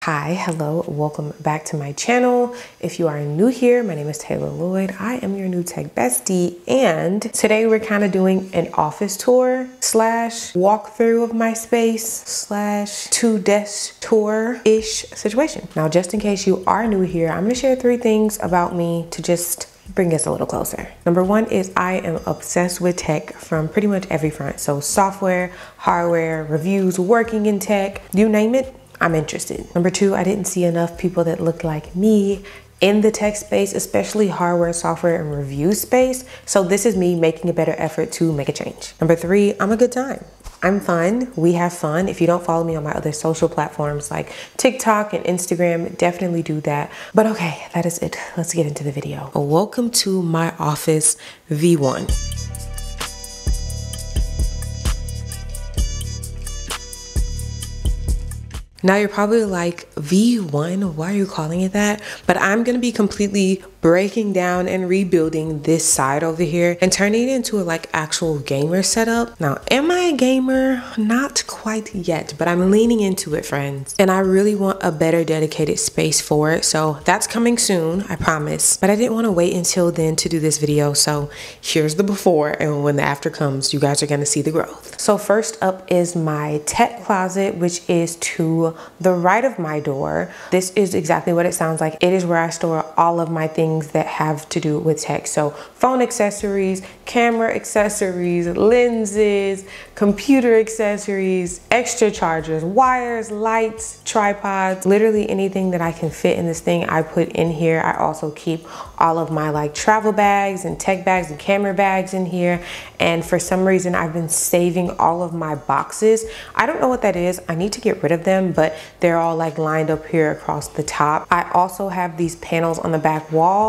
Hi, hello, welcome back to my channel. If you are new here, my name is Tayllor Lloyd. I am your new tech bestie, and today we're kind of doing an office tour slash walkthrough of my space slash two-desk tour-ish situation. Now, just in case you are new here, I'm gonna share 3 things about me to just bring us a little closer. Number 1 is I am obsessed with tech from pretty much every front. So software, hardware, reviews, working in tech, you name it, I'm interested. Number 2, I didn't see enough people that looked like me in the tech space, especially hardware, software, and review space. So this is me making a better effort to make a change. Number 3, I'm a good time. I'm fun, we have fun. If you don't follow me on my other social platforms like TikTok and Instagram, definitely do that. But okay, that is it. Let's get into the video. Welcome to my office V1. Now you're probably like, V1, why are you calling it that? But I'm gonna be completely breaking down and rebuilding this side over here and turning it into a like actual gamer setup. Now, am I a gamer? Not quite yet, but I'm leaning into it, friends. And I really want a better dedicated space for it. So that's coming soon, I promise. But I didn't want to wait until then to do this video. So here's the before, and when the after comes, you guys are gonna see the growth. So first up is my tech closet, which is to the right of my door. This is exactly what it sounds like. It is where I store all of my things that have to do with tech. So phone accessories, camera accessories, lenses, computer accessories, extra chargers, wires, lights, tripods, literally anything that I can fit in this thing I put in here. I also keep all of my like travel bags and tech bags and camera bags in here. And for some reason I've been saving all of my boxes. I don't know what that is. I need to get rid of them, but they're all like lined up here across the top. I also have these panels on the back wall.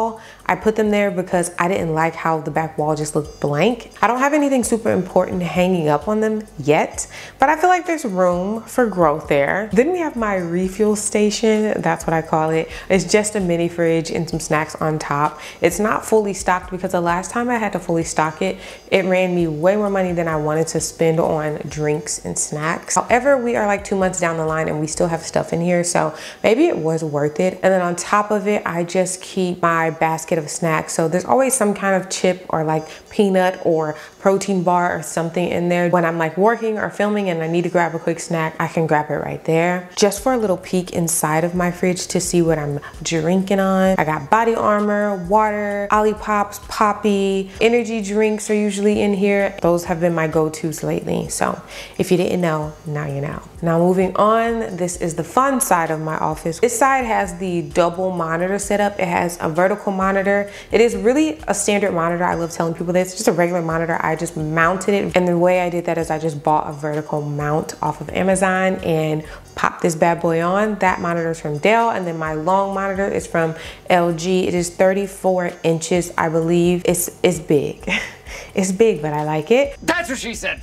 I put them there because I didn't like how the back wall just looked blank. I don't have anything super important hanging up on them yet, but I feel like there's room for growth there. Then we have my refuel station. That's what I call it. It's just a mini fridge and some snacks on top. It's not fully stocked because the last time I had to fully stock it, it ran me way more money than I wanted to spend on drinks and snacks. However, we are like 2 months down the line and we still have stuff in here, so maybe it was worth it. And then on top of it, I just keep my basket of snacks. So there's always some kind of chip or like peanut or protein bar or something in there. When I'm like working or filming and I need to grab a quick snack, I can grab it right there. Just for a little peek inside of my fridge to see what I'm drinking on. I got body armor, water, Olipop's, Poppy, energy drinks are usually in here. Those have been my go-tos lately. So if you didn't know, now you know. Now moving on, this is the fun side of my office. This side has the double monitor setup. It has a vertical monitor. It is really a standard monitor. I love telling people this. It's just a regular monitor. I just mounted it. And the way I did that is I just bought a vertical mount off of Amazon and popped this bad boy on. That monitor is from Dell, and then my long monitor is from LG. It is 34 inches, I believe. It's big. It's big, but I like it. That's what she said.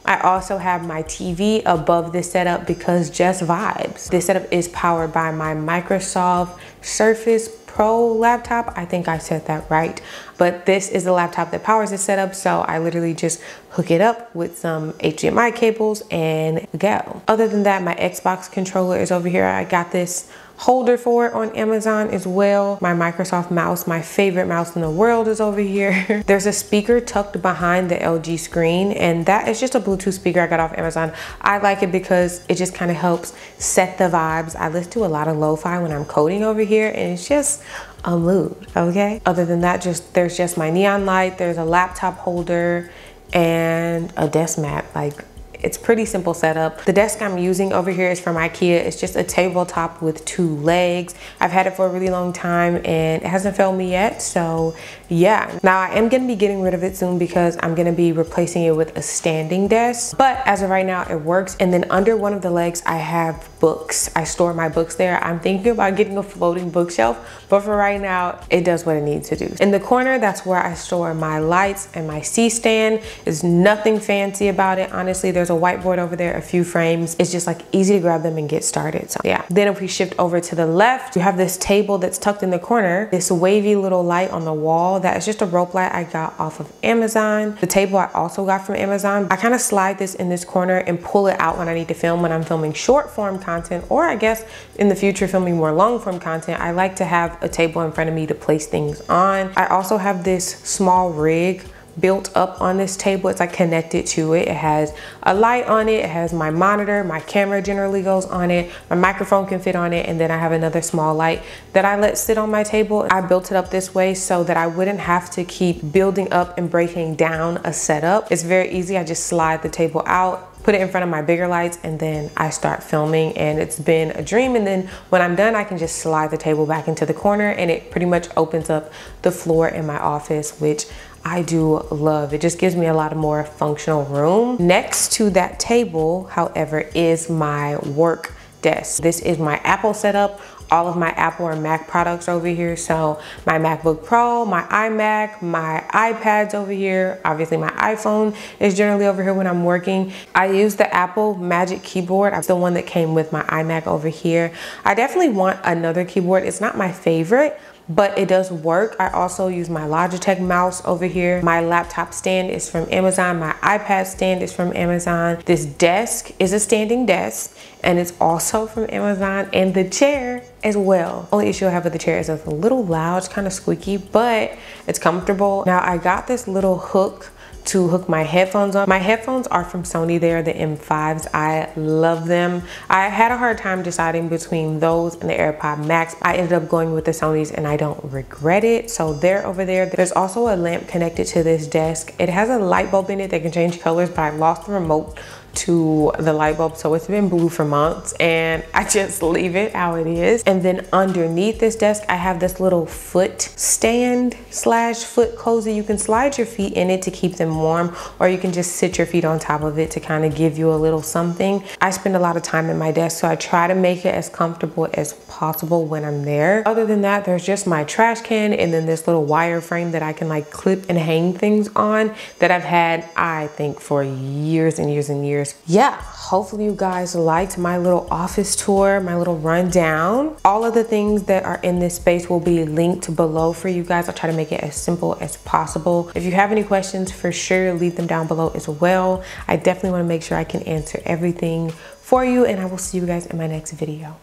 I also have my TV above this setup because just vibes. This setup is powered by my Microsoft Surface Pro laptop. I think I said that right. But this is the laptop that powers this setup, so I literally just hook it up with some HDMI cables and go. Other than that, my Xbox controller is over here. I got this holder for it on Amazon as well. My Microsoft mouse, my favorite mouse in the world, is over here. There's a speaker tucked behind the LG screen, and that is just a Bluetooth speaker I got off Amazon. I like it because it just kind of helps set the vibes. I listen to a lot of lo-fi when I'm coding over here, and it's just a mood, okay? Other than that, there's just my neon light, there's a laptop holder, and a desk mat. Like, it's pretty simple setup. The desk I'm using over here is from IKEA. It's just a tabletop with 2 legs. I've had it for a really long time and it hasn't failed me yet, so yeah. Now I am gonna be getting rid of it soon because I'm gonna be replacing it with a standing desk. But as of right now, it works. And then under one of the legs, I have books. I store my books there. I'm thinking about getting a floating bookshelf, but for right now, it does what it needs to do. In the corner, that's where I store my lights and my C-stand. There's nothing fancy about it. Honestly, there's a whiteboard over there, a few frames. It's just like easy to grab them and get started. So yeah. Then if we shift over to the left, you have this table that's tucked in the corner, this wavy little light on the wall that is just a rope light I got off of Amazon. The table I also got from Amazon. I kind of slide this in this corner and pull it out when I need to film, when I'm filming short form content, or I guess in the future filming more long form content. I like to have a table in front of me to place things on. I also have this small rig built up on this table. It's like connected to it. It has a light on it. It has my monitor. My camera generally goes on it. My microphone can fit on it. And then I have another small light that I let sit on my table. I built it up this way so that I wouldn't have to keep building up and breaking down a setup. It's very easy. I just slide the table out, put it in front of my bigger lights, and then I start filming, and it's been a dream. And then when I'm done, I can just slide the table back into the corner, and it pretty much opens up the floor in my office, which I do love. It just gives me a lot of more functional room. Next to that table, however, is my work desk. This is my Apple setup. All of my Apple or Mac products over here. So my MacBook Pro, my iMac, my iPads over here. Obviously my iPhone is generally over here when I'm working. I use the Apple Magic Keyboard. It's the one that came with my iMac over here. I definitely want another keyboard. It's not my favorite, but it does work. I also use my Logitech mouse over here. My laptop stand is from Amazon. My iPad stand is from Amazon. This desk is a standing desk, and it's also from Amazon, and the chair as well. Only issue I have with the chair is it's a little loud, it's kind of squeaky, but it's comfortable. Now I got this little hook to hook my headphones on. My headphones are from Sony. They're the M5s. I love them. I had a hard time deciding between those and the AirPod Max. I ended up going with the Sonys, and I don't regret it. So they're over there. There's also a lamp connected to this desk. It has a light bulb in it that can change colors, but I lost the remote to the light bulb, so it's been blue for months, and I just leave it how it is. And then underneath this desk, I have this little foot stand slash foot cozy. You can slide your feet in it to keep them warm, or you can just sit your feet on top of it to kind of give you a little something. I spend a lot of time at my desk, so I try to make it as comfortable as possible when I'm there. Other than that, there's just my trash can, and then this little wire frame that I can like clip and hang things on that I've had, I think, for years and years and years. Yeah, hopefully you guys liked my little office tour, my little rundown. All of the things that are in this space will be linked below for you guys. I'll try to make it as simple as possible. If you have any questions, for sure leave them down below as well. I definitely want to make sure I can answer everything for you, and I will see you guys in my next video.